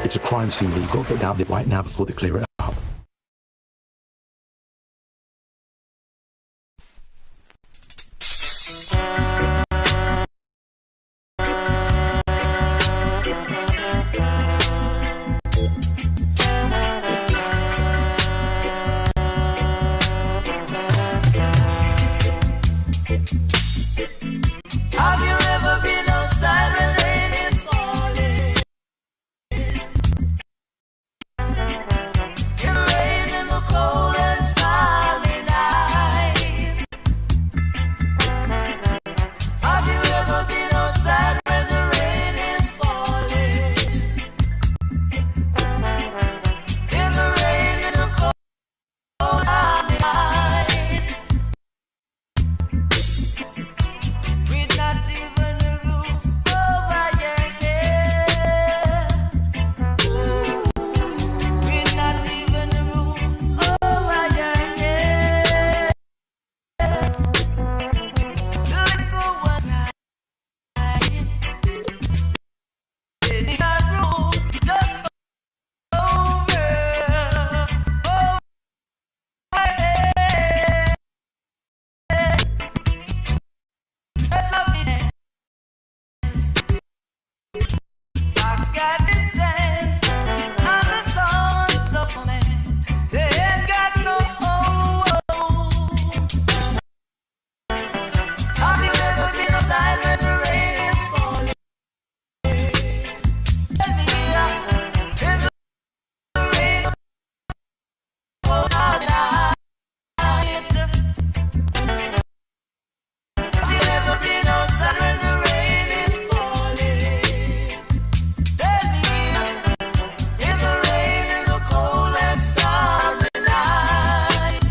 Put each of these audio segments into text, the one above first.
It's a crime scene that you've got to get down there right now before they clear it up. Have you ever been outside when rain is falling? In the rain in the cold and stormy night. Have you ever been outside when the rain is falling? In the rain in the cold and stormy night. With not even a roof over your head. With not even a roof over your head. The little one crying in your room just over your head. There's loveliness. Fox got this land, and the sons of men, they ain't got no home. Have you ever been outside when the rain is falling? Tell me, in the rain, cold night. Have you ever been outside when the rain is falling? Tell me, in the rain in the cold and stormy night.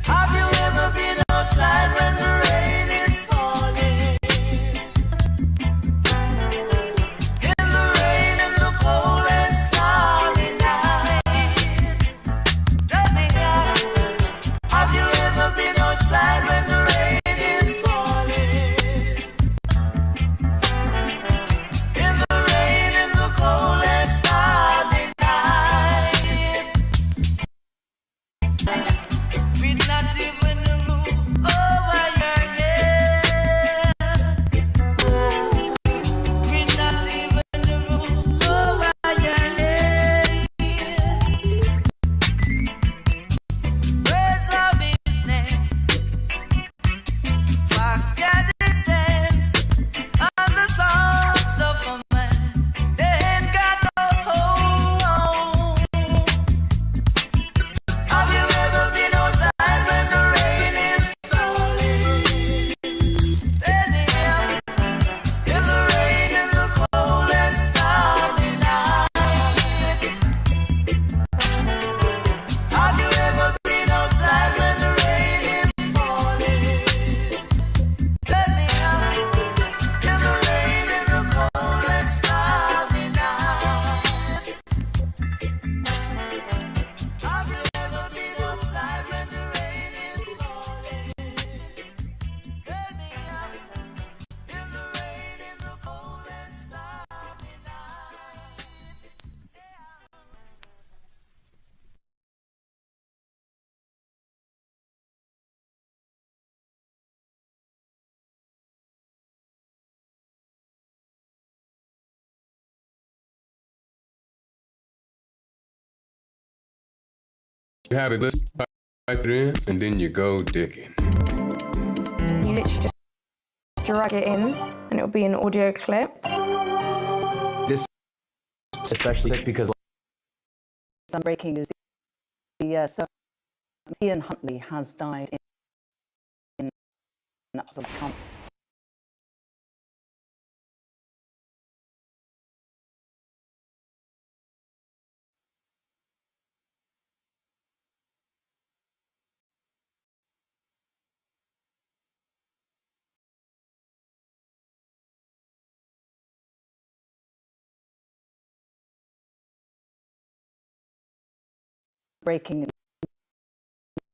Have you ever been outside when the rain is falling? In the rain in the cold and stormy night. Tell me, have you ever been outside when the rain is falling? In the rain in the cold and stormy night. With not even a roof over your head. With not even a roof over your head. Where's our business? Fox got his den, and the sons of a man, they ain't got no home. Have you ever been outside when the rain is falling? Tell me, in the rain in the cold and stormy night. Have you ever been outside when the rain is falling? Tell me, in the rain in the cold and stormy night. Have you ever been outside when the rain is falling? Tell me, in the rain in the cold and stormy night. You have it, let's pipe it in, and then you go digging. You literally just drag it in and it'll be an audio clip. This especially because Some breaking news. The Ian Huntley has died in sort of council.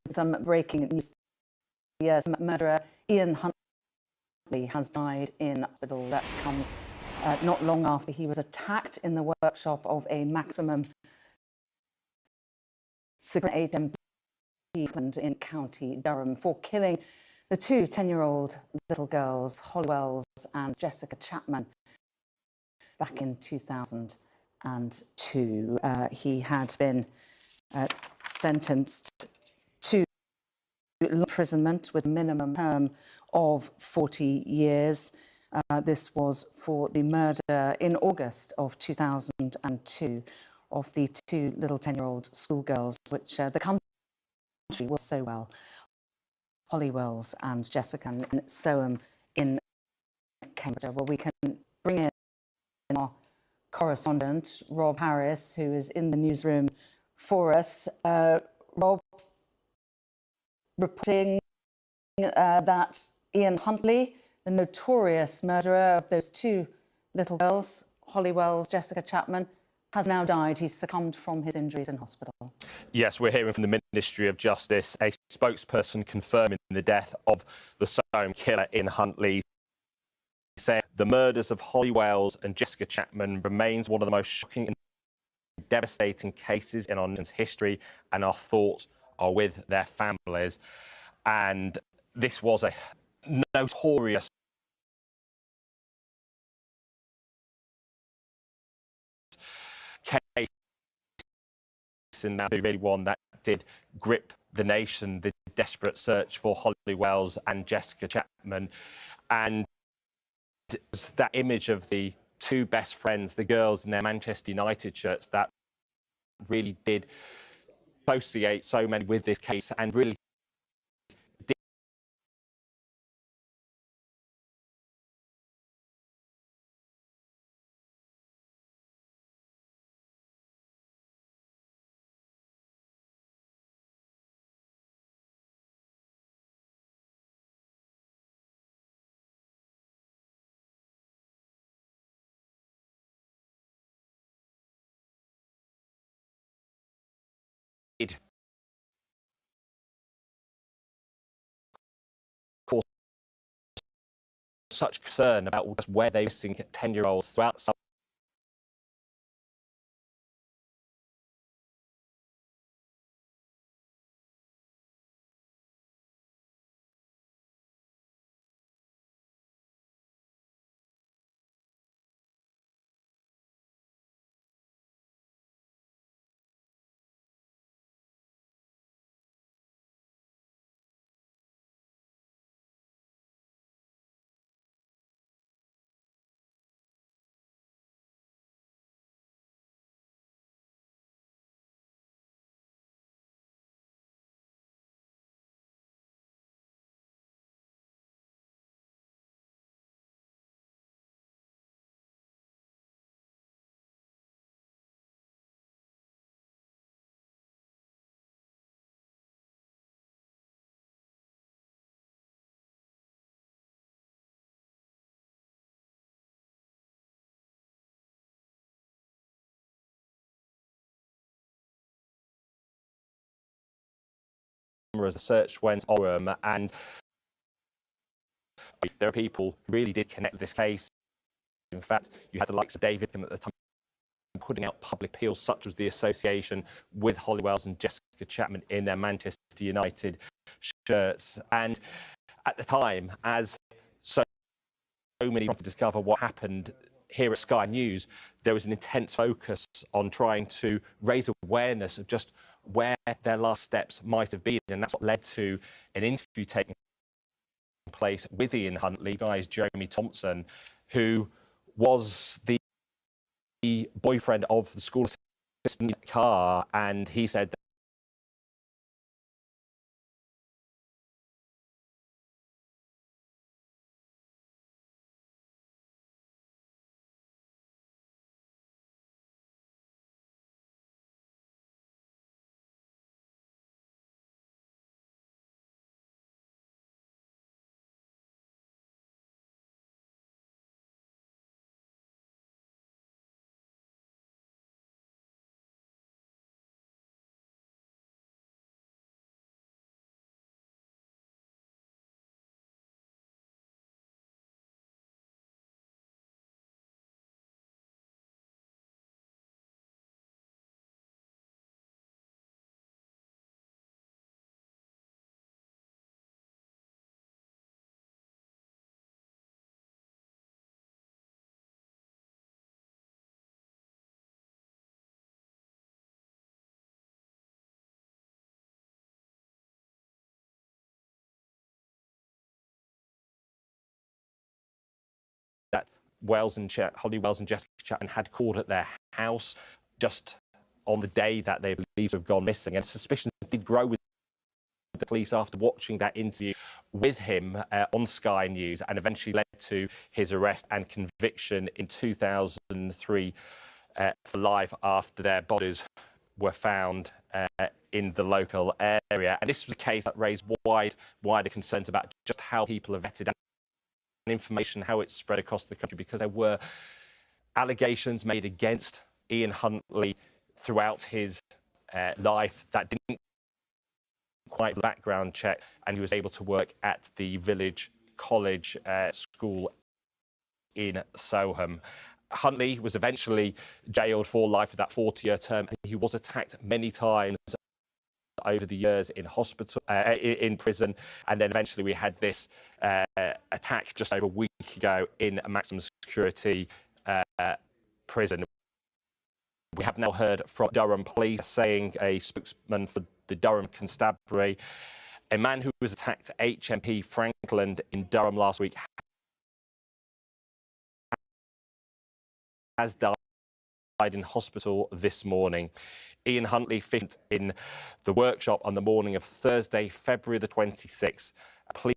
Some breaking news. Yes, murderer Ian Huntley has died in hospital. That comes not long after he was attacked in the workshop of a maximum security HMP in County Durham for killing the two 10-year-old little girls, Holly Wells and Jessica Chapman, back in 2002. He had been sentenced to imprisonment with a minimum term of 40 years. This was for the murder in August of 2002 of the two little 10-year-old schoolgirls, which the country was so well. Holly Wells and Jessica in Soham in Cambridge. Well, we can bring in our correspondent, Rob Harris, who is in the newsroom for us. Rob, reporting that Ian Huntley, the notorious murderer of those two little girls, Holly Wells, Jessica Chapman, has now died. He's succumbed from his injuries in hospital. Yes, we're hearing from the Ministry of Justice, a spokesperson confirming the death of the Soham killer Ian Huntley, saying the murders of Holly Wells and Jessica Chapman remains one of the most shocking and devastating cases in our nation's history, and our thoughts are with their families. And this was a notorious case, and that really one that did grip the nation, the desperate search for Holly Wells and Jessica Chapman. And that image of the two best friends, the girls in their Manchester United shirts, that really did associate so many with this case and really did cause such concern about just where they were missing 10-year-olds throughout some as the search went on, and there are people who really did connect with this case. In fact, you had the likes of David at the time putting out public appeals, such as the association with Holly Wells and Jessica Chapman in their Manchester United shirts. And at the time, as so many wanted to discover what happened here at Sky News, there was an intense focus on trying to raise awareness of just where their last steps might have been, and that's what led to an interview taking place with Ian Huntley, guys Jeremy Thompson, who was the boyfriend of the school assistant in the car, and he said Holly Wells and Jessica Chapman had called at their house just on the day that they believed to have gone missing, and suspicions did grow with the police after watching that interview with him on Sky News, and eventually led to his arrest and conviction in 2003 for life after their bodies were found in the local area. And this was a case that raised wider concerns about just how people are vetted and information, how it's spread across the country, because there were allegations made against Ian Huntley throughout his life that didn't quite background check, and he was able to work at the village college school in Soham. Huntley was eventually jailed for life for that 40-year term, and he was attacked many times over the years in hospital, in prison, and then eventually we had this attack just over a week ago in a maximum security prison. We have now heard from Durham Police, saying a spokesman for the Durham Constabulary, a man who was attacked at HMP Frankland in Durham last week has died in hospital this morning. Ian Huntley fit in the workshop on the morning of Thursday, February the 26th. A police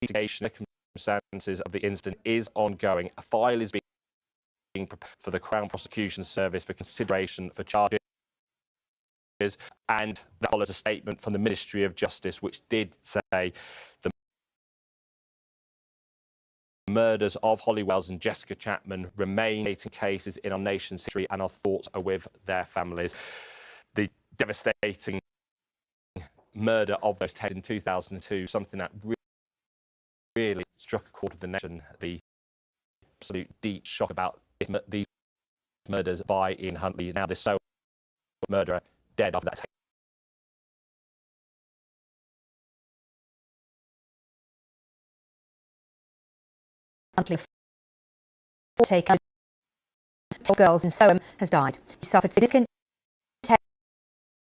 investigation of circumstances of the incident is ongoing. A file is being prepared for the Crown Prosecution Service for consideration for charges, and that follows a statement from the Ministry of Justice, which did say the murders of Holly Wells and Jessica Chapman remain cases in our nation's history, and our thoughts are with their families. The devastating murder of those 10 in 2002, something that really struck a chord with the nation. The absolute deep shock about these murders by Ian Huntley. Now this sole murderer dead after that. Huntley taker girls in Soham has died. He suffered significant head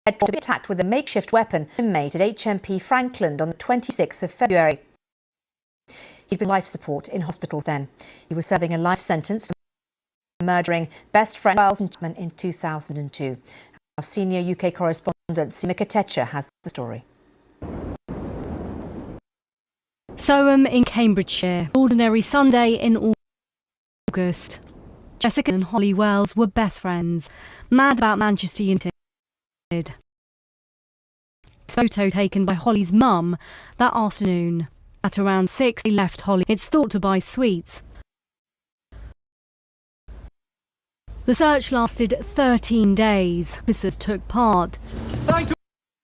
trauma, to be attacked with a makeshift weapon made at HMP Frankland on the 26th of February. He'd been life support in hospital then. He was serving a life sentence for murdering best friend Wells and Chapman in 2002. Our senior UK correspondent Simika Techer has the story. Soham in Cambridgeshire. Ordinary Sunday in August. Jessica and Holly Wells were best friends, mad about Manchester United. This photo taken by Holly's mum that afternoon. At around 6, they left Holly. It's thought to buy sweets. The search lasted 13 days. Officers took part. Thank you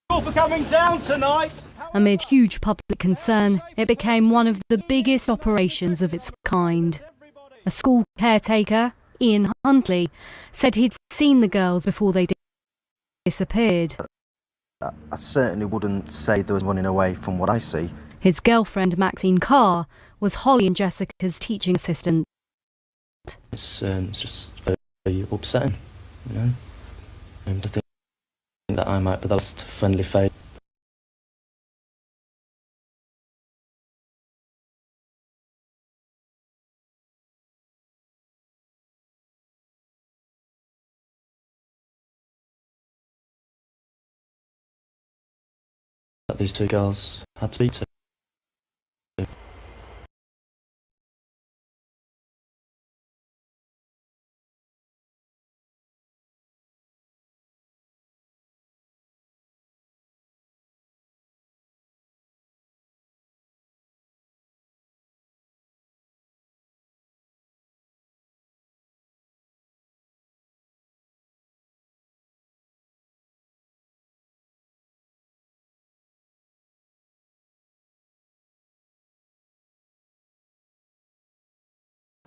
all for coming down tonight. Amid huge public concern, it became one of the biggest operations of its kind. A school caretaker, Ian Huntley, said he'd seen the girls before they disappeared. I certainly wouldn't say there was running away from what I see. His girlfriend, Maxine Carr, was Holly and Jessica's teaching assistant. It's just very upsetting, you know, to think that I might be the last friendly face. That these two girls had to speak to.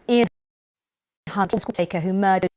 Ian Huntley, school taker who murdered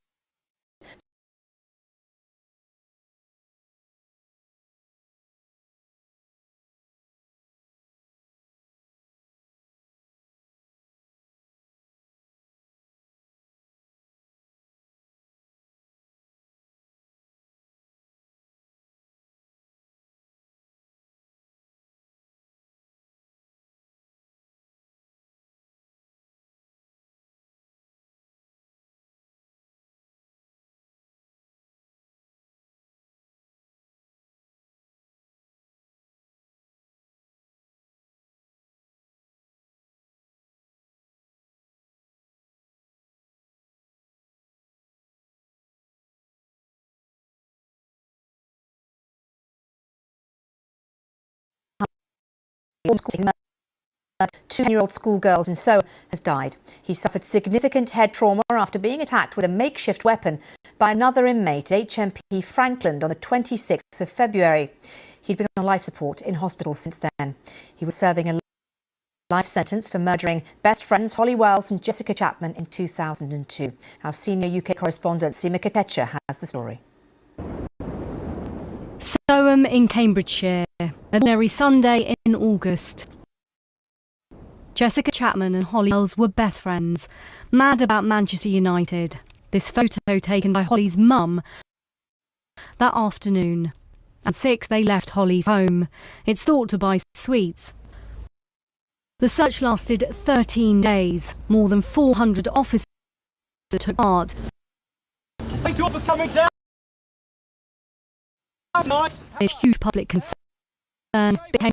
Two 10-year-old schoolgirls in Soham has died. He suffered significant head trauma after being attacked with a makeshift weapon by another inmate at HMP Frankland on the 26th of February. He'd been on life support in hospital since then. He was serving a life sentence for murdering best friends Holly Wells and Jessica Chapman in 2002. Our senior UK correspondent Seema Katecha has the story. Soham in Cambridgeshire, an ordinary Sunday in August. Jessica Chapman and Holly Wells were best friends, mad about Manchester United. This photo taken by Holly's mum that afternoon. At 6, they left Holly's home. It's thought to buy sweets. The search lasted 13 days. More than 400 officers took part. Thank you all for coming down tonight. A huge public concern became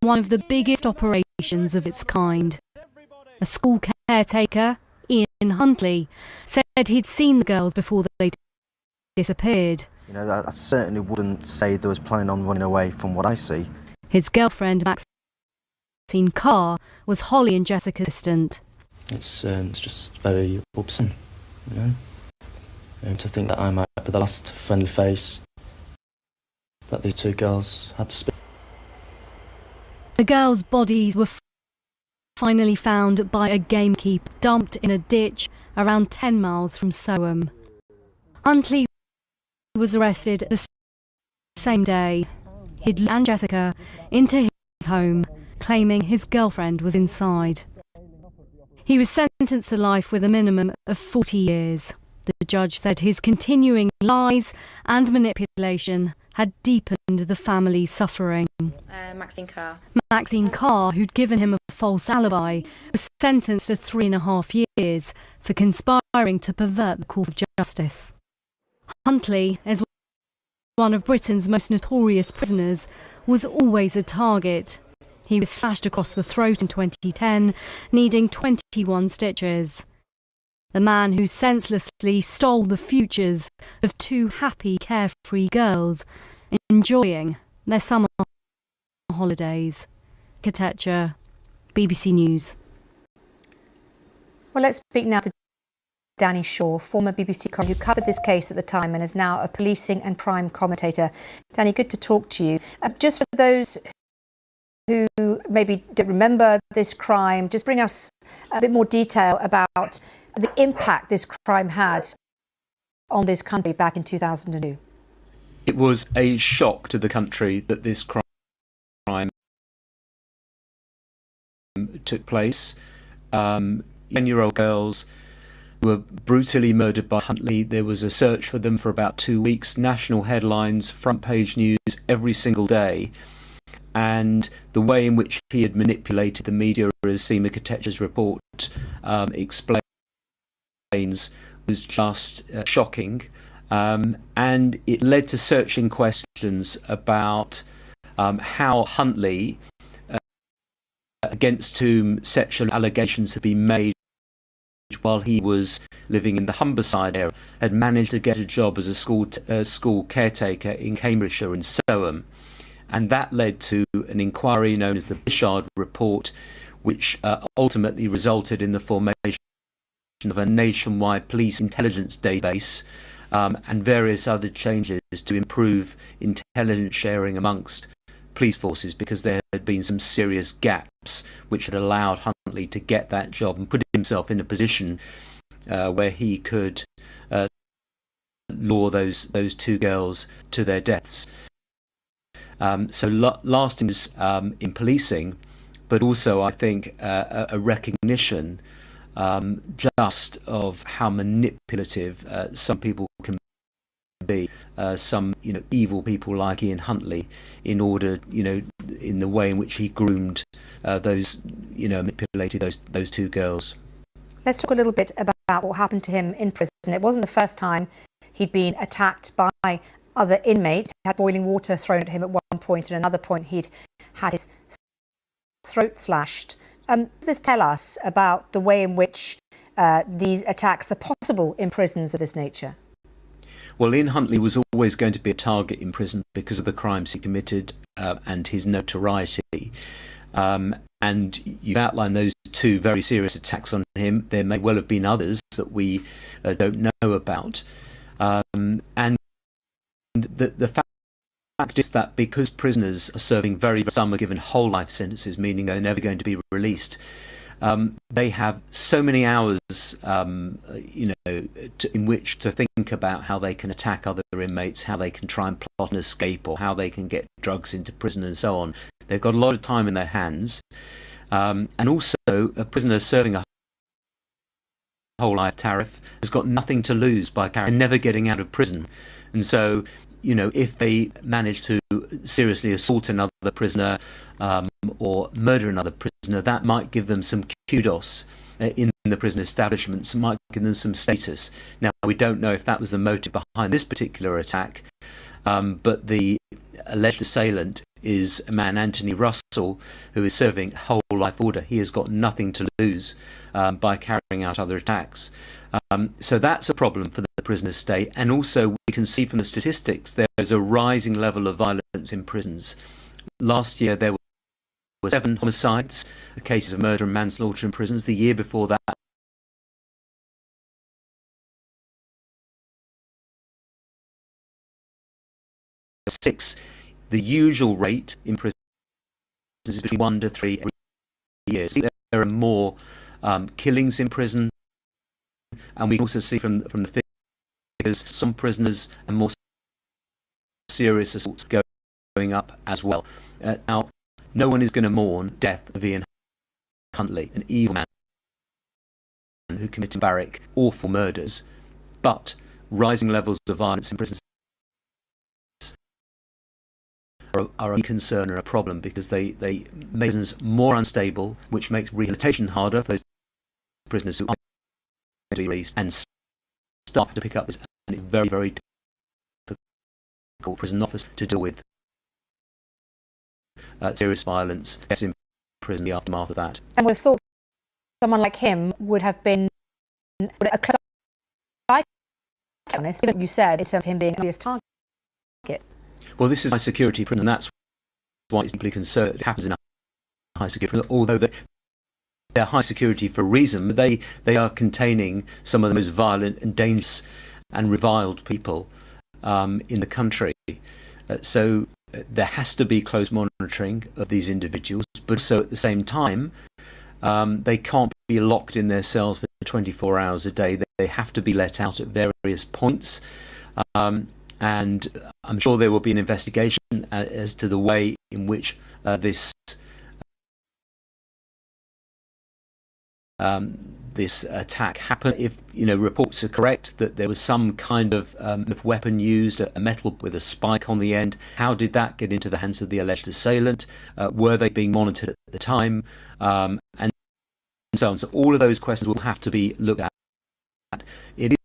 one of the biggest operations of its kind. A school caretaker, Ian Huntley, said he'd seen the girls before they disappeared. You know, I certainly wouldn't say they was planning on running away from what I see. His girlfriend, Maxine Carr, was Holly and Jessica's assistant. It's just very upsetting, you know, to think that I might be the last friendly face that these two girls had to speak. The girls' bodies were finally found by a gamekeeper, dumped in a ditch around 10 miles from Soham. Huntley was arrested the same day. He'd let Jessica into his home, claiming his girlfriend was inside. He was sentenced to life with a minimum of 40 years. The judge said his continuing lies and manipulation had deepened the family's suffering. Maxine Carr. Maxine Carr, who'd given him a false alibi, was sentenced to 3.5 years for conspiring to pervert the course of justice. Huntley, as one of Britain's most notorious prisoners, was always a target. He was slashed across the throat in 2010, needing 21 stitches. The man who senselessly stole the futures of two happy, carefree girls enjoying their summer holidays. Katecha, BBC News. Well, let's speak now to Danny Shaw, former BBC correspondent who covered this case at the time and is now a policing and crime commentator. Danny, good to talk to you. Just for those who maybe don't remember this crime, just bring us a bit more detail about the impact this crime had on this country back in 2002. It was a shock to the country that this crime took place. 10-year-old girls were brutally murdered by Huntley. There was a search for them for about 2 weeks, national headlines, front page news every single day. And the way in which he had manipulated the media, as Seema Katecha's report explains, was just shocking. And it led to searching questions about how Huntley, against whom sexual allegations had been made while he was living in the Humberside area, had managed to get a job as a school caretaker in Cambridgeshire in Soham. And that led to an inquiry known as the Bishard Report, which ultimately resulted in the formation of a nationwide police intelligence database and various other changes to improve intelligence sharing amongst police forces, because there had been some serious gaps which had allowed Huntley to get that job and put himself in a position where he could lure those two girls to their deaths. So lasting in policing, but also I think a recognition just of how manipulative some people can be some evil people like Ian Huntley, in order in the way in which he groomed those manipulated those two girls. Let's talk a little bit about what happened to him in prison. It wasn't the first time he'd been attacked by other inmates. He had boiling water thrown at him at one point, and another point he'd had his throat slashed. Does this tell us about the way in which these attacks are possible in prisons of this nature? Well, Ian Huntley was always going to be a target in prison because of the crimes he committed and his notoriety. And you've outlined those two very serious attacks on him. There may well have been others that we don't know about. And the fact is that because prisoners are serving some are given whole life sentences, meaning they're never going to be released, they have so many hours, in which to think about how they can attack other inmates, how they can try and plot an escape, or how they can get drugs into prison and so on. They've got a lot of time in their hands, and also a prisoner serving a whole life tariff has got nothing to lose by never getting out of prison. And so, if they manage to seriously assault another prisoner or murder another prisoner, that might give them some kudos in the prison establishments, might give them some status. Now, we don't know if that was the motive behind this particular attack, but the alleged assailant is a man, Anthony Russell, who is serving a whole life order. He has got nothing to lose by carrying out other attacks. So that's a problem for the prison state. And also, we can see from the statistics, there's a rising level of violence in prisons. Last year, there were 7 homicides, cases of murder and manslaughter in prisons. The year before that, 6. The usual rate in prisons is between 1 to 3 every year. There are more killings in prison, and we can also see from the figures some prisoners and more serious assaults going up as well. Now, no one is going to mourn the death of Ian Huntley, an evil man who committed barrack awful murders, but rising levels of violence in prisons are a concern or a problem, because they make prisons more unstable, which makes rehabilitation harder for those prisoners who are released, and staff to pick up this, and it's very, very difficult prison office to deal with serious violence in prison, the aftermath of that. And we've thought someone like him would have been a close eye, honest, given what you said in terms of him being an obvious target. Well, this is high security prison, and that's why it's deeply concerned. It happens in a high security prison, although they're high security for a reason. But they are containing some of the most violent and dangerous and reviled people in the country. So there has to be close monitoring of these individuals, but also at the same time, they can't be locked in their cells for 24 hours a day. They have to be let out at various points. And I'm sure there will be an investigation as to the way in which this attack happened. If reports are correct that there was some kind of weapon used, a metal with a spike on the end, how did that get into the hands of the alleged assailant? Were they being monitored at the time? And so on. So all of those questions will have to be looked at. It is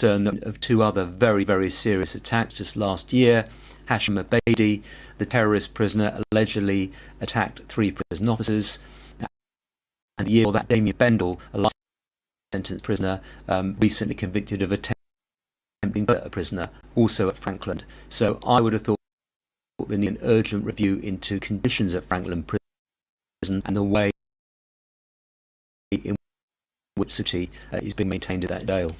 of two other very, very serious attacks just last year. Hashim Abedi, the terrorist prisoner, allegedly attacked 3 prison officers. And the year before that, Damien Bendel, a life-sentence prisoner, recently convicted of attempting to murder a prisoner, also at Franklin. So I would have thought they need an urgent review into conditions at Franklin Prison and the way in which security is being maintained at that jail.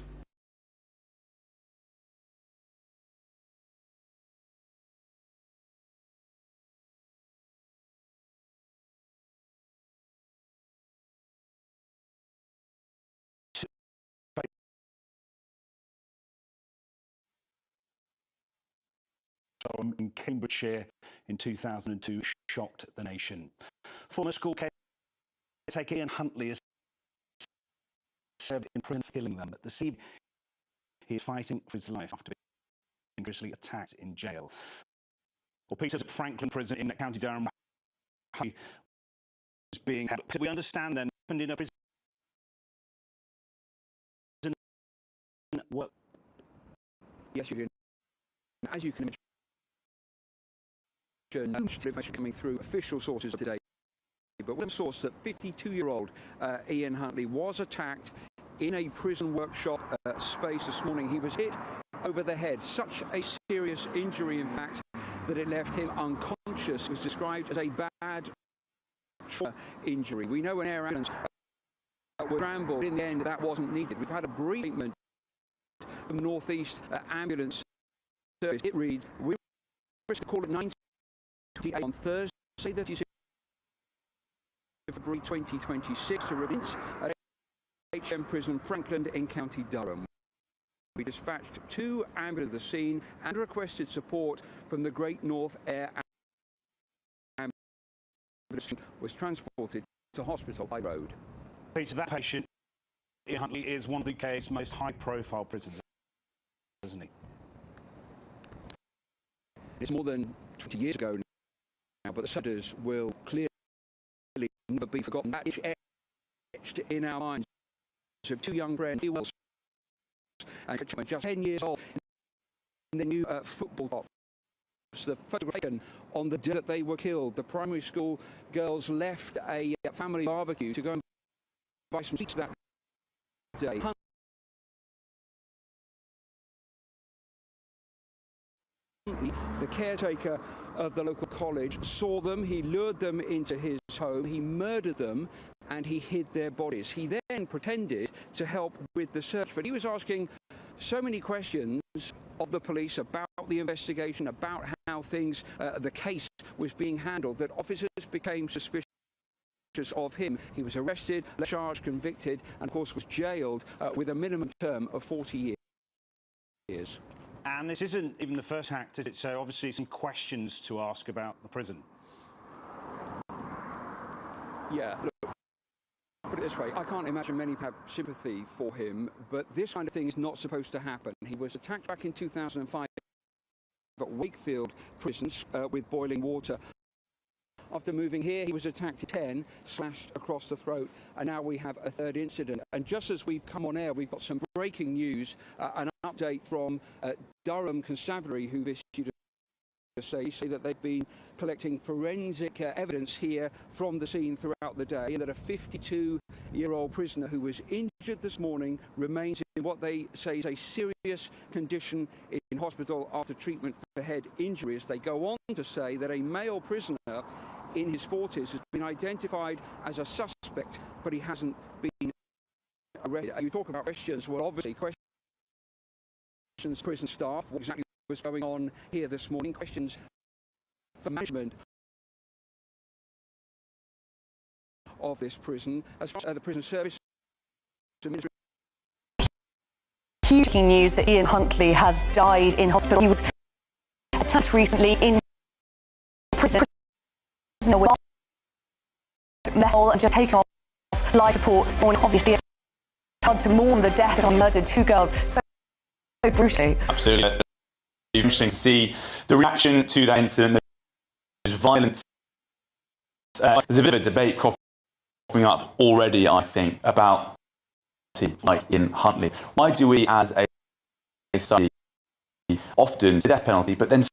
In Cambridgeshire in 2002 shocked the nation. Former school caretaker Ian Huntley is served in prison for killing them, but this evening he is fighting for his life after being brutally attacked in jail. Well, Peter's at Franklin Prison in County Durham was being held. We understand then happened in a prison. Well, yes, you do. As you can imagine, information coming through official sources today, but one source that 52-year-old Ian Huntley was attacked in a prison workshop space this morning. He was hit over the head, such a serious injury, in fact, that it left him unconscious. It was described as a bad trauma injury. We know an air ambulance was scrambled. In the end, that wasn't needed. We've had a brief statement from North East Ambulance Service. It reads, we were to call at 9:28 on Thursday, 30 February 2026, to residents at HM Prison Franklin in County Durham. We dispatched 2 ambulances to the scene and requested support from the Great North Air Ambulance. Was transported to hospital by road. Peter, that patient, Ian Huntley, is one of the UK's most high-profile prisoners, isn't he? It's more than 20 years ago now, but the Sudders will clearly never be forgotten. That is etched in our minds of 2 young friends, and just 10 years old, in the new football tops. The photograph taken on the day that they were killed. The primary school girls left a family barbecue to go and buy some seats that day. The caretaker of the local college saw them, he lured them into his home, he murdered them, and he hid their bodies. He then pretended to help with the search, but he was asking so many questions of the police about the investigation, about how things, the case was being handled, that officers became suspicious of him. He was arrested, charged, convicted, and of course was jailed with a minimum term of 40 years. And this isn't even the first act, is it? So obviously some questions to ask about the prison. Yeah, look, put it this way, I can't imagine many have sympathy for him, but this kind of thing is not supposed to happen. He was attacked back in 2005 at Wakefield prisons with boiling water. After moving here, he was attacked at 10, slashed across the throat, and now we have a third incident. And just as we've come on air, we've got some breaking news, an update from Durham Constabulary, who've issued a say that they've been collecting forensic evidence here from the scene throughout the day, and that a 52-year-old prisoner who was injured this morning remains in what they say is a serious condition in hospital after treatment for head injuries. They go on to say that a male prisoner in his 40s has been identified as a suspect, but he hasn't been arrested. You talk about questions, well, obviously questions prison staff, what exactly was going on here this morning, questions for management of this prison, as far as the prison service. Huge news that Ian Huntley has died in hospital. He was attacked recently in prison with metal and just taken off life support. Obviously, it's hard to mourn the death of murdered 2 girls so brutally. Absolutely. It's interesting to see the reaction to that incident. There's violence. There's a bit of a debate cropping up already, I think, about like in Huntley. Why do we, as a society often the death penalty, but then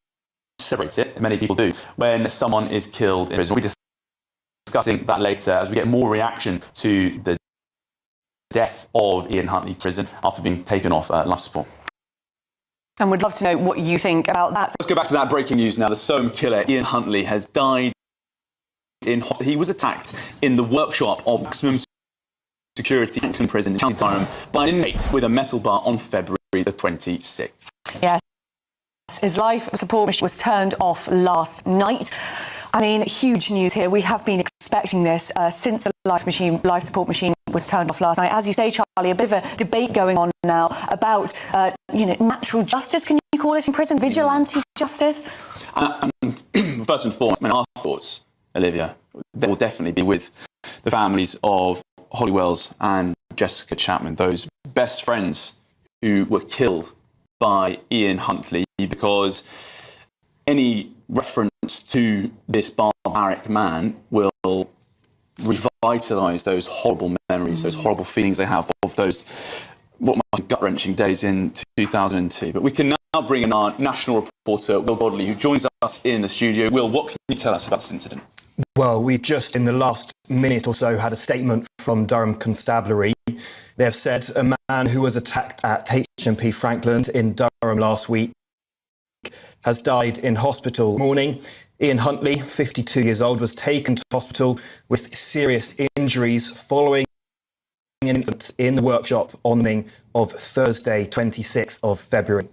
celebrate it, many people do, when someone is killed in prison. We'll be discussing that later as we get more reaction to the death of Ian Huntley in prison after being taken off life support. And we'd love to know what you think about that. Let's go back to that breaking news now. The Soham killer, Ian Huntley, has died in hospital. He was attacked in the workshop of maximum security Franklin Prison in County Durham by an inmate with a metal bar on February the 26th. Yes, his life support machine was turned off last night. I mean, huge news here. We have been expecting this since the life support machine was turned off last night. As you say, Charlie, a bit of a debate going on now about, natural justice, can you call it in prison? Vigilante justice? First and foremost, our thoughts, Olivia, they will definitely be with the families of Holly Wells and Jessica Chapman, those best friends who were killed by Ian Huntley, because any reference to this barbaric man will revitalise those horrible memories, those horrible feelings they have of those what must be gut-wrenching days in 2002. But we can now bring in our national reporter, Will Godley, who joins us in the studio. Will, what can you tell us about this incident? Well, we've just in the last minute or so had a statement from Durham Constabulary. They have said a man who was attacked at HMP Frankland in Durham last week has died in hospital. Morning, Ian Huntley, 52 years old, was taken to hospital with serious injuries following an incident in the workshop on the morning of Thursday, 26th of February.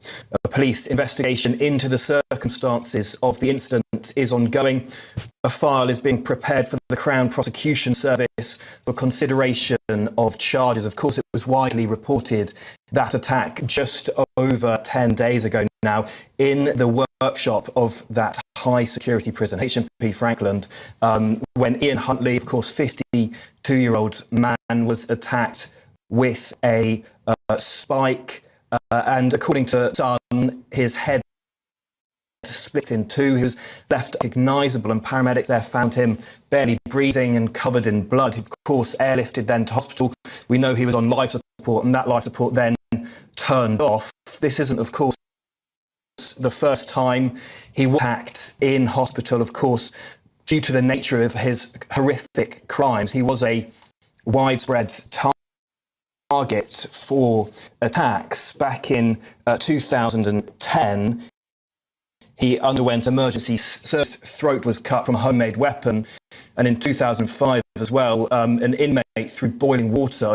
A police investigation into the circumstances of the incident is ongoing. A file is being prepared for the Crown Prosecution Service for consideration of charges. Of course, it was widely reported that attack just over 10 days ago now in the workshop of that high security prison, HMP Frankland, when Ian Huntley, of course, 52-year-old man, was attacked with a spike, and according to Sun, his head split in two. He was left recognisable, and paramedics there found him barely breathing and covered in blood. Of course, airlifted then to hospital. We know he was on life support, and that life support then turned off. This isn't, of course, the first time he was attacked in hospital. Of course, due to the nature of his horrific crimes, he was a widespread target for attacks. Back in 2010, he underwent emergency surgery. His throat was cut from a homemade weapon. And in 2005 as well, an inmate threw boiling water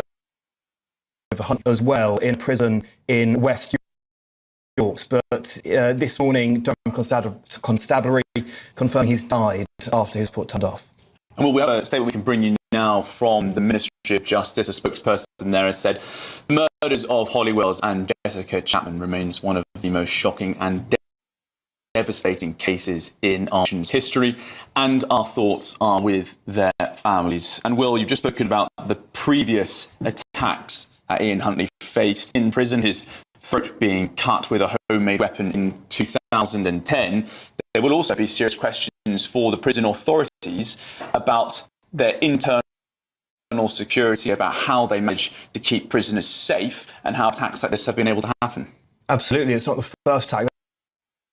over Hunt as well in prison in West York. But this morning, Durham Constabulary confirmed he's died after his report turned off. And well, we have a statement we can bring you now from the Ministry of Justice. A spokesperson there has said the murders of Holly Wells and Jessica Chapman remains one of the most shocking and devastating cases in our nation's history, and our thoughts are with their families. And Will, you've just spoken about the previous attacks that Ian Huntley faced in prison, his throat being cut with a homemade weapon in 2010. There will also be serious questions for the prison authorities about their internal security, about how they manage to keep prisoners safe and how attacks like this have been able to happen. Absolutely. It's not the first attack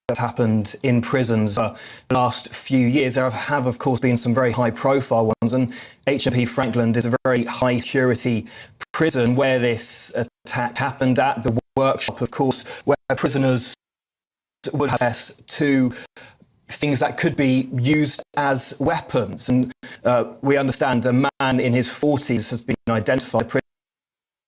that's happened in prisons the last few years. There have, of course, been some very high-profile ones, and HMP Frankland is a very high-security prison where this attack happened at the workshop, of course, where prisoners would have access to things that could be used as weapons. And we understand a man in his 40s has been identified,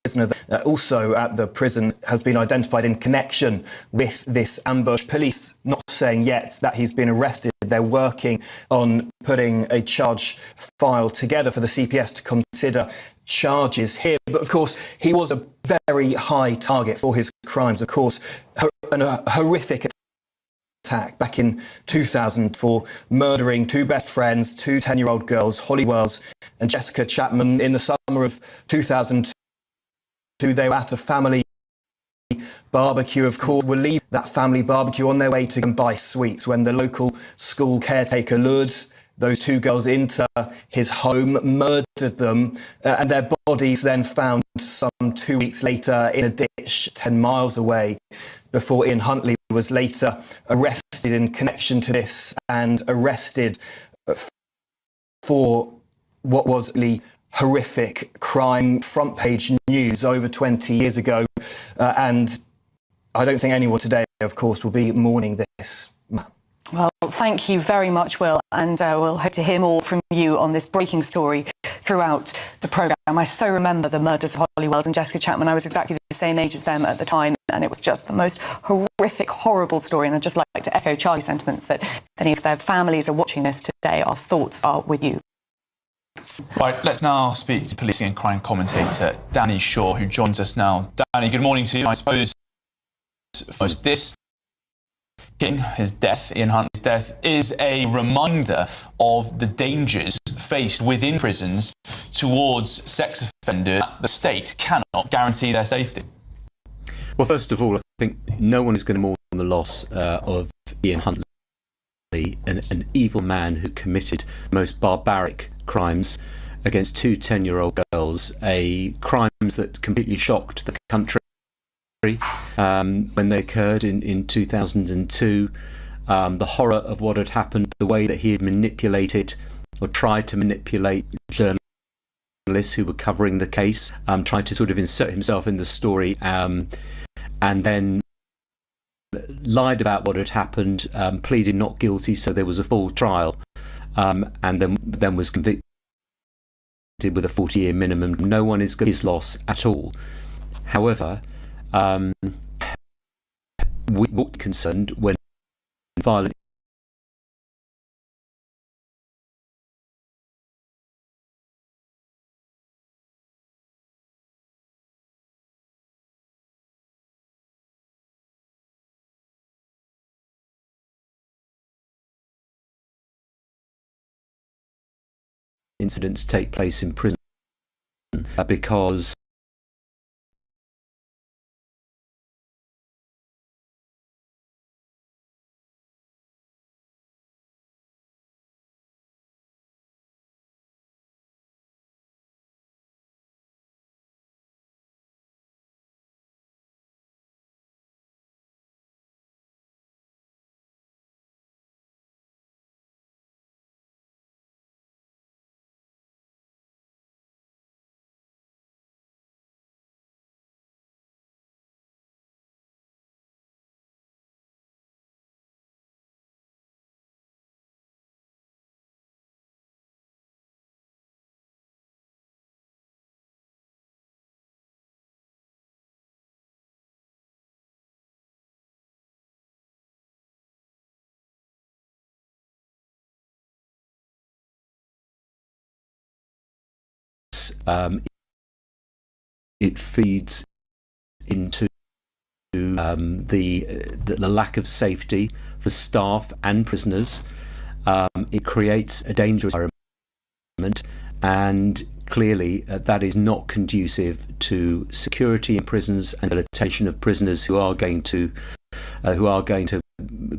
prisoner also at the prison has been identified in connection with this ambush. Police not saying yet that he's been arrested. They're working on putting a charge file together for the CPS to consider charges here. But of course, he was a very high target for his crimes. Of course, a horrific attack back in 2004, murdering two best friends, two 10-year-old girls, Holly Wells and Jessica Chapman, in the summer of 2002. They were at a family barbecue, of course, will leave that family barbecue on their way to go and buy sweets when the local school caretaker lured those two girls into his home, murdered them, and their bodies then found some 2 weeks later in a ditch 10 miles away, before Ian Huntley was later arrested in connection to this and arrested for what was the horrific crime, front page news over 20 years ago. And I don't think anyone today, of course, will be mourning this man. Well, thank you very much, Will, and we'll hope to hear more from you on this breaking story throughout the programme. I so remember the murders of Holly Wells and Jessica Chapman. I was exactly the same age as them at the time, and it was just the most horrific, horrible story. And I'd just like to echo Charlie's sentiments that if any of their families are watching this today, our thoughts are with you. Right, let's now speak to policing and crime commentator Danny Shaw, who joins us now. Danny, good morning to you. I suppose this his death, Ian Huntley's death, is a reminder of the dangers faced within prisons towards sex offenders. The state cannot guarantee their safety. Well, first of all, I think no one is going to mourn the loss of Ian Huntley, an evil man who committed the most barbaric crimes against two 10-year-old girls, crimes that completely shocked the country when they occurred in 2002. The horror of what had happened, the way that he had manipulated or tried to manipulate journalists who were covering the case, tried to sort of insert himself in the story, and then lied about what had happened, pleaded not guilty, so there was a full trial, and then was convicted with a 40-year minimum. No one is his loss at all. However, we were concerned when violent incidents take place in prison, because it feeds into the lack of safety for staff and prisoners. It creates a dangerous environment, and clearly that is not conducive to security in prisons and rehabilitation of prisoners who are going to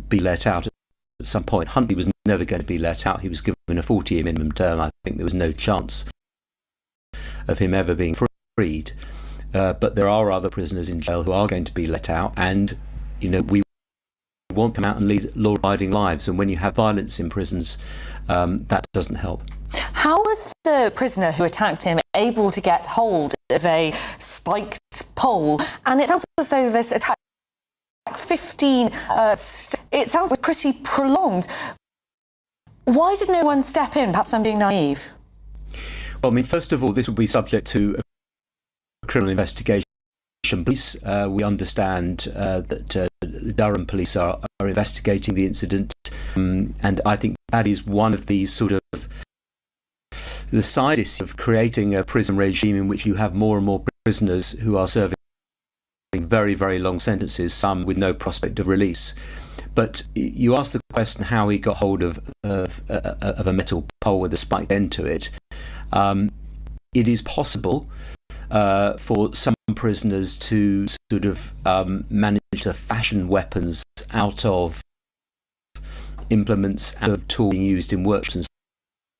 be let out at some point. Huntley was never going to be let out. He was given a 40-year minimum term. I think there was no chance of him ever being freed. But there are other prisoners in jail who are going to be let out, and we want to come out and lead law-abiding lives. And when you have violence in prisons, that doesn't help. How was the prisoner who attacked him able to get hold of a spiked pole? And it sounds as though this attack, 15, it sounds pretty prolonged. Why did no one step in? Perhaps I'm being naive. Well, I mean, first of all, this will be subject to a criminal investigation. Police, we understand that Durham police are investigating the incident, and I think that is one of these sort of the side issue of creating a prison regime in which you have more and more prisoners who are serving very, very long sentences, some with no prospect of release. But you asked the question how he got hold of a metal pole with a spiked end to it. It is possible for some prisoners to sort of manage to fashion weapons out of implements, out of tools being used in workshops and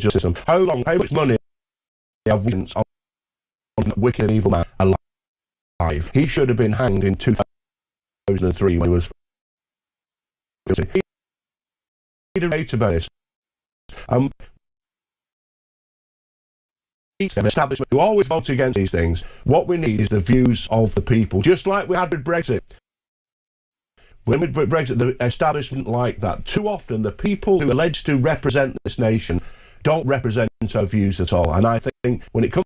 justice system. How much money have we spent on a wicked and evil man alive? He should have been hanged in 2003 when he was. He'd have about this. The establishment who always vote against these things. What we need is the views of the people, just like we had with Brexit. When we Brexit, the establishment like that. Too often, the people who are alleged to represent this nation don't represent our views at all. And I think when it comes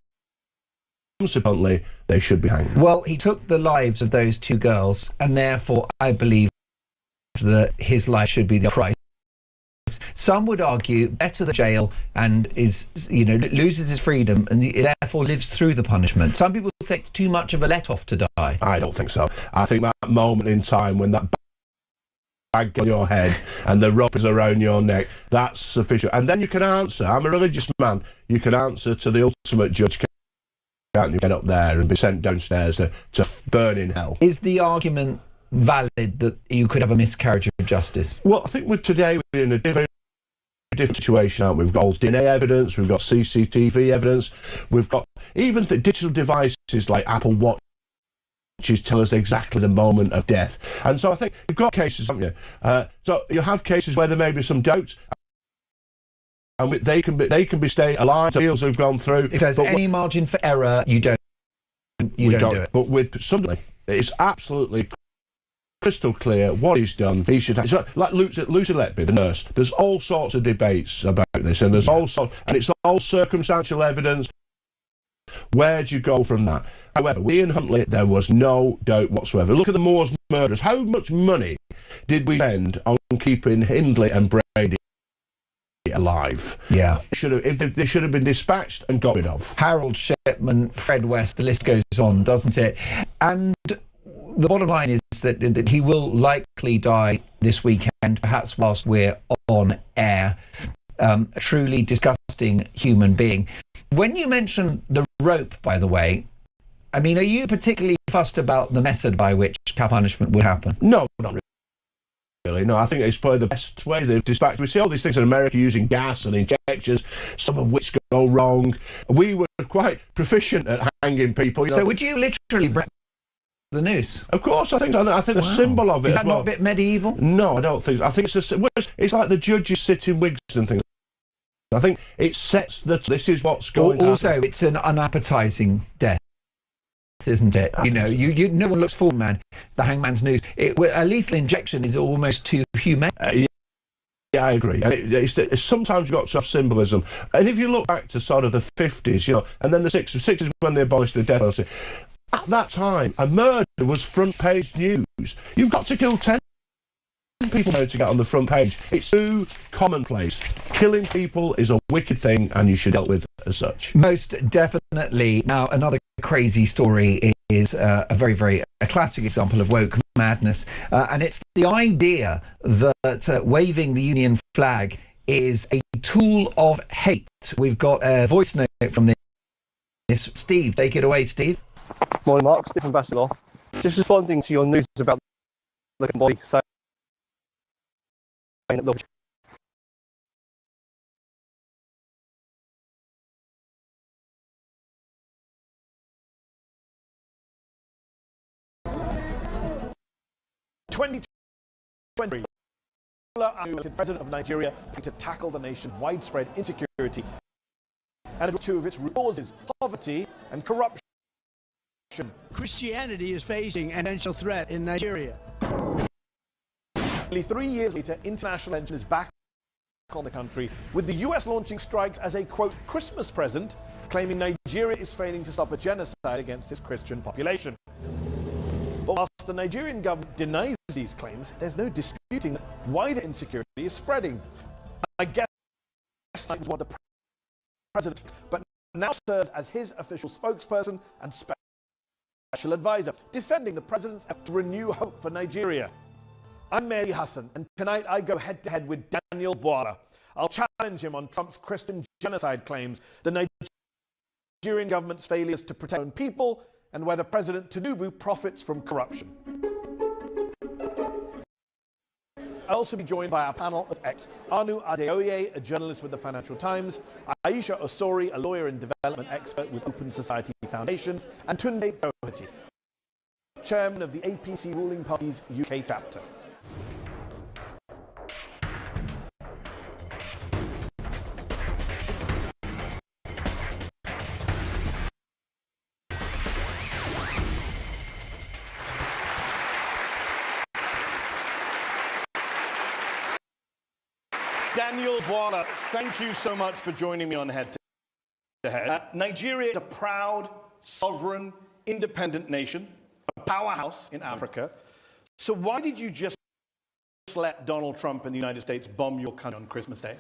to Huntley, they should be hanged. Well, he took the lives of those two girls, and therefore I believe that his life should be the price. Some would argue better the jail and loses his freedom and therefore lives through the punishment. Some people think it's too much of a let-off to die. I don't think so. I think that moment in time when that bag on your head and the rope is around your neck, that's sufficient. And then you can answer. I'm a religious man. You can answer to the ultimate judge. Can't you get up there and be sent downstairs to burn in hell? Is the argument valid that you could have a miscarriage of justice? Well, I think today we're in a different situation, aren't we? We've got all DNA evidence, we've got CCTV evidence, we've got even the digital devices like Apple Watches tell us exactly the moment of death. And so I think you've got cases, haven't you? So you have cases where there may be some doubts, and they can be staying alive. Deals have gone through. If there's any margin for error, you don't do it. But with somebody, it's absolutely crystal clear what he's done. He should have, like Lucy Letby, the nurse. There's all sorts of debates about this, and there's all sorts, and it's all circumstantial evidence. Where do you go from that? However, with Ian Huntley, there was no doubt whatsoever. Look at the Moors murders. How much money did we spend on keeping Hindley and Brady alive? Yeah. They should have been dispatched and got rid of. Harold Shipman, Fred West, the list goes on, doesn't it? And the bottom line is that he will likely die this weekend, perhaps whilst we're on air. A truly disgusting human being. When you mention the rope, by the way, I mean, are you particularly fussed about the method by which capital punishment would happen? No, not really. No, I think it's probably the best way they've dispatched. We see all these things in America using gas and injections, some of which go wrong. We were quite proficient at hanging people. So would you literally break the noose? Of course, I think so. I think the symbol of it. Is that not a bit medieval? No, I don't think so. I think it's like the judges sit in wigs and things. I think it sets that this is what's going on. Also, it's an unappetising death, isn't it? You no one looks forward, man. The hangman's noose. A lethal injection is almost too humane. Yeah, I agree. And sometimes you've got to have symbolism. And if you look back to sort of the 50s, and then the 60s when they abolished the death penalty, at that time, a murder was front page news. You've got to kill 10 people now to get on the front page. It's too commonplace. Killing people is a wicked thing, and you should deal with as such. Most definitely. Now, another crazy story is a classic example of woke madness, and it's the idea that waving the Union flag is a tool of hate. We've got a voice note from this. Steve, take it away, Steve. Morning, Mark. Steve from Basildon. Just responding to your news about the boy saying at the 2020, President of Nigeria to tackle the nation's widespread insecurity and two of its root causes, poverty and corruption. Christianity is facing an potential threat in Nigeria. Nearly 3 years later, international attention is back on the country, with the US launching strikes as a, quote, Christmas present, claiming Nigeria is failing to stop a genocide against its Christian population. But whilst the Nigerian government denies these claims, there's no disputing that wider insecurity is spreading. I guess that was what the president, but now serves as his official spokesperson and special advisor, defending the president's effort to renew hope for Nigeria. I'm Mehdi Hassan, and tonight I go head-to-head with Daniel Bwala. I'll challenge him on Trump's Christian genocide claims, the Nigerian government's failures to protect their own people, and whether President Tinubu profits from corruption. I'll also be joined by our panel of experts. Anu Adeoye, a journalist with the Financial Times, Aisha Osori, a lawyer and development expert with Open Society Foundations, and Tunde Doherty, chairman of the APC ruling party's UK chapter. Daniel Bwala, thank you so much for joining me on Head to Head. Nigeria is a proud, sovereign, independent nation, a powerhouse in Africa. So why did you just let Donald Trump and the United States bomb your country on Christmas Day?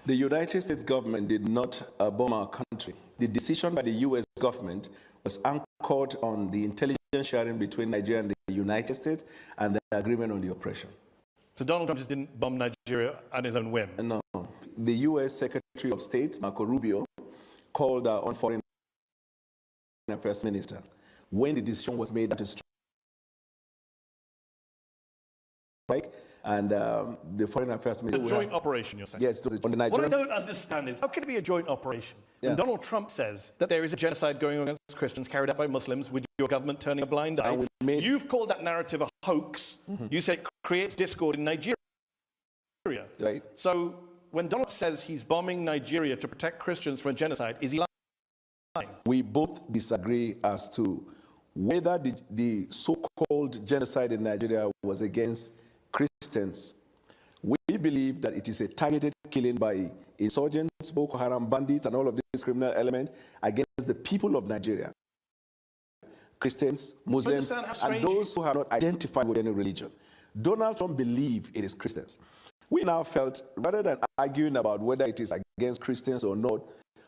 The United States government did not bomb our country. The decision by the US government was anchored on the intelligence sharing between Nigeria and the United States and the agreement on the operation. So Donald Trump just didn't bomb Nigeria on his own whim? No. The US Secretary of State, Marco Rubio, called on Foreign Affairs Minister when the decision was made to strike, and the Foreign Affairs Minister... The joint operation, you're saying? Yes, it was on the Nigerian... What I don't understand is, how can it be a joint operation? Yeah. When Donald Trump says that there is a genocide going on against Christians carried out by Muslims with your government turning a blind eye, you've called that narrative a hoax. You say it creates discord in Nigeria. Right. So when Donald says he's bombing Nigeria to protect Christians from a genocide, is he lying? We both disagree as to whether the so-called genocide in Nigeria was against Christians. We believe that it is a targeted killing by insurgents, Boko Haram bandits, and all of these criminal elements against the people of Nigeria. Christians, Muslims, and those who have not identified with any religion. Donald Trump believed it is Christians. We now felt, rather than arguing about whether it is against Christians or not,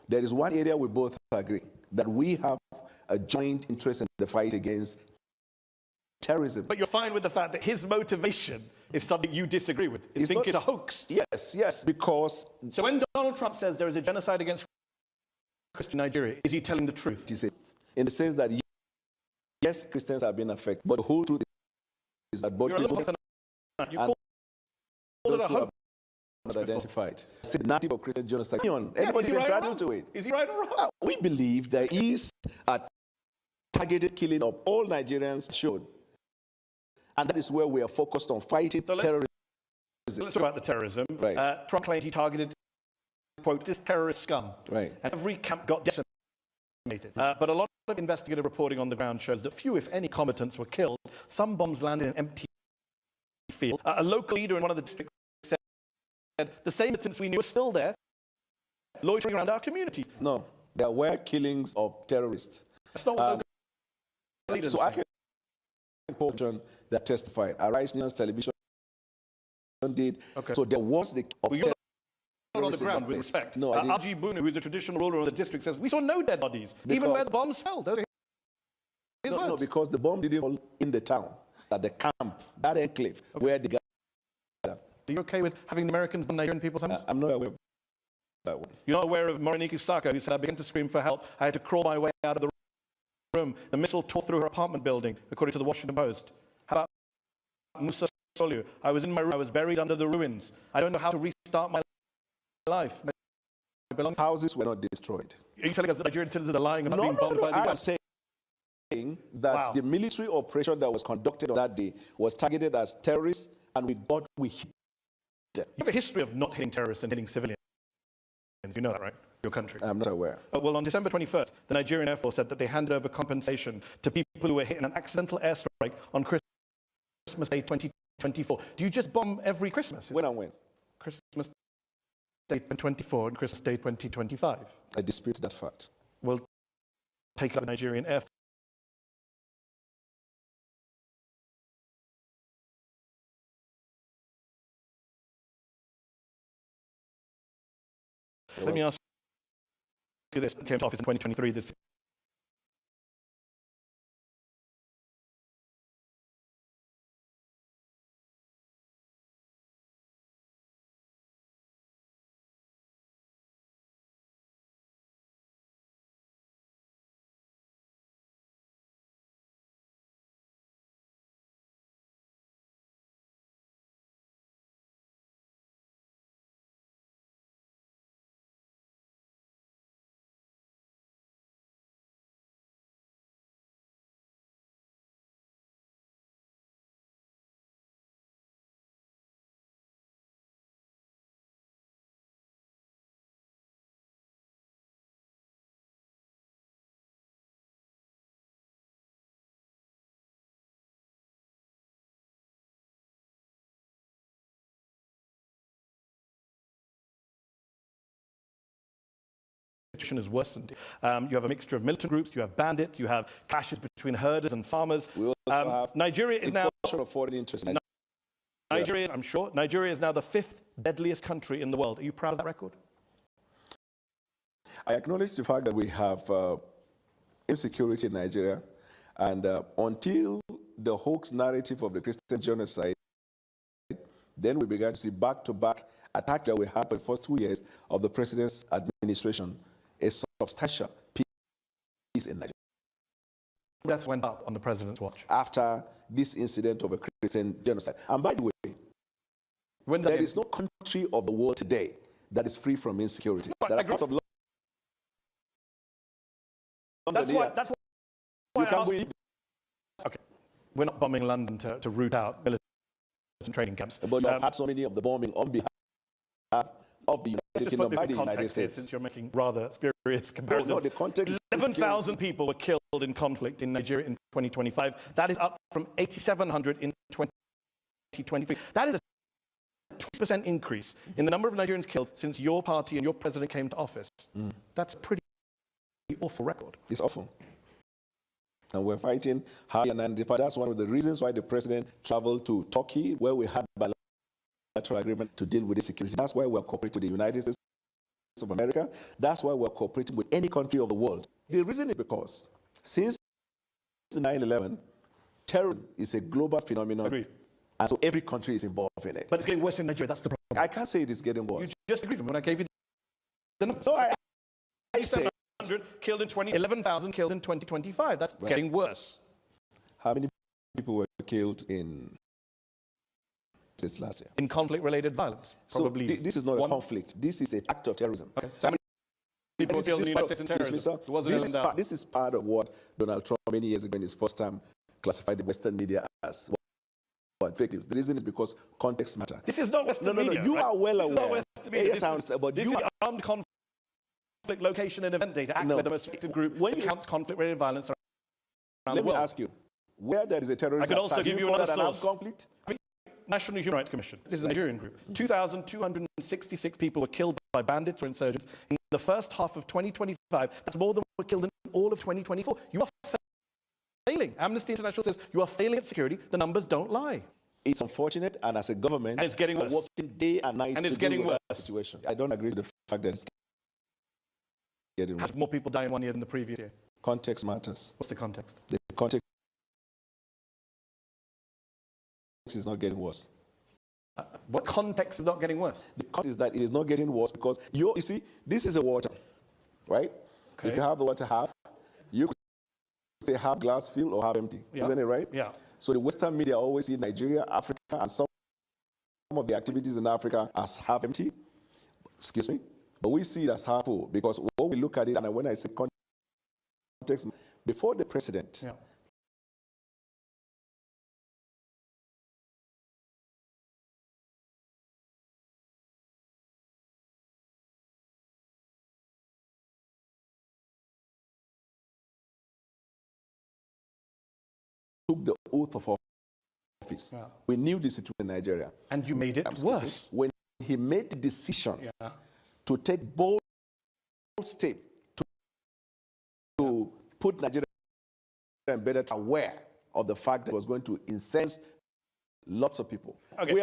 there is one area we both agree, that we have a joint interest in the fight against terrorism. But you're fine with the fact that his motivation is something you disagree with. You think it's a hoax? Yes, because... So when Donald Trump says there is a genocide against Christian Nigeria, is he telling the truth? In the sense that, yes, Christians have been affected, but the whole truth is that both Christians you call it a hoax. Not identified. It's the narrative of Christian genocide. Anybody's entitled to it. Is he right or wrong? We believe there is a targeted killing of all Nigerians shown. And that is where we are focused on fighting terrorism. Let's talk about the terrorism. Right. Trump claimed he targeted, quote, this terrorist scum. Right. And every camp got decimated. But a lot of investigative reporting on the ground shows that few, if any, combatants were killed. Some bombs landed in an empty field. A local leader in one of the districts said the same militants we knew were still there, loitering around our communities. No, there were killings of terrorists. That's not what local leaders So I can quote that testified. Arise News Television did. Okay. So there was the... You're not on the ground, with respect. No, I didn't. Aji Bunu, who's the traditional ruler of the district, says, we saw no dead bodies, even where the bombs fell. No, because the bomb didn't fall in the town, at the camp, that enclave, where the guys... Are you okay with having the Americans bomb Nigerian people's homes? I'm not aware of that one. You're not aware of Morenike Saka, who said, I began to scream for help. I had to crawl my way out of the room. The missile tore through her apartment building, according to the Washington Post. How about Musa Soliu? I was in my room. I was buried under the ruins. I don't know how to restart my life. Houses were not destroyed. Are you telling us that Nigerian citizens are lying about being bombed by the I'm saying that the military operation that was conducted on that day was targeted as terrorists, and we hit them. You have a history of not hitting terrorists and hitting civilians. You know that, right? Your country. I'm not aware. Well, on December 21st, the Nigerian Air Force said that they handed over compensation to people who were hit in an accidental airstrike on Christmas Day 2024. Do you just bomb every Christmas? When and when? Christmas Day 2024 and Christmas Day 2025. I dispute that fact. Well, take up the Nigerian Air Force. Let me ask you this. Came to office in 2023. This situation has worsened. You have a mixture of militant groups, you have bandits, you have clashes between herders and farmers. We also have Nigeria is now of foreign interest. Nigeria, I'm sure, Nigeria is now the 5th deadliest country in the world. Are you proud of that record? I acknowledge the fact that we have insecurity in Nigeria, and until the hoax narrative of the Christian genocide, then we began to see back-to-back attacks that we had for the first 2 years of the president's administration, a substantial peace in Nigeria. Deaths went up on the president's watch. After this incident of a Christian genocide. And by the way, there is no country of the world today that is free from insecurity. There are parts of That's why you can't believe. Okay, we're not bombing London to root out militant training camps. But you have had so many of the bombing on behalf of the United Kingdom by the United States. Since you're making rather spurious comparisons. No, the context 11,000 people were killed in conflict in Nigeria in 2025. That is up from 8,700 in 2023. That is a 20% increase in the number of Nigerians killed since your party and your president came to office. That's a pretty awful record. It's awful. And we're fighting hard, and that's one of the reasons why the president traveled to Turkey, where we had bilateral agreement to deal with the security. That's why we're cooperating with the United States of America. That's why we're cooperating with any country of the world. The reason is because since 9/11, terrorism is a global phenomenon. Agreed. And so every country is involved in it. But it's getting worse in Nigeria. That's the problem. I can't say it is getting worse. You just agreed when I gave you the numbers. So I say 700 killed in 11,000 killed in 2025. That's getting worse. How many people were killed in this last year? In conflict-related violence. Probably so this is not a conflict. This is an act of terrorism. Okay. So how many people were killed in the United States in terrorism? This is part of what Donald Trump, many years ago in his first time, classified the Western media as fake news. The reason is because context matters. This is not Western media. You are well aware. aware. This is armed conflict location and event data. ACLA, the most restricted group that counts conflict-related violence around the world. Let me ask you, where there is a terrorist attack, I can also give you another source. Conflict? National Human Rights Commission. This is a Nigerian group. 2,266 people were killed by bandits or insurgents in the first half of 2025. That's more than were killed in all of 2024. You are failing. Amnesty International says you are failing at security. The numbers don't lie. It's unfortunate, and as a government, and it's getting worse. Working day and night and it's to getting deal with worse. that situation. I don't agree with the fact that it's getting worse. Have more people die in 1 year than the previous year. Context matters. What's the context? The context is not getting worse. What context is not getting worse? The context is that it is not getting worse because you see, this is a water, right? Okay. If you have the water half, you could say half glass filled or half empty. Yeah. Isn't it right? Yeah. So the Western media always see Nigeria, Africa, and some of the activities in Africa as half empty. Excuse me. But we see it as half full because when we look at it, and when I say context, before the president took the oath of office, we knew the situation in Nigeria. And you made it worse. When he made the decision to take bold step to put Nigeria better aware of the fact that it was going to incense lots of people. Okay.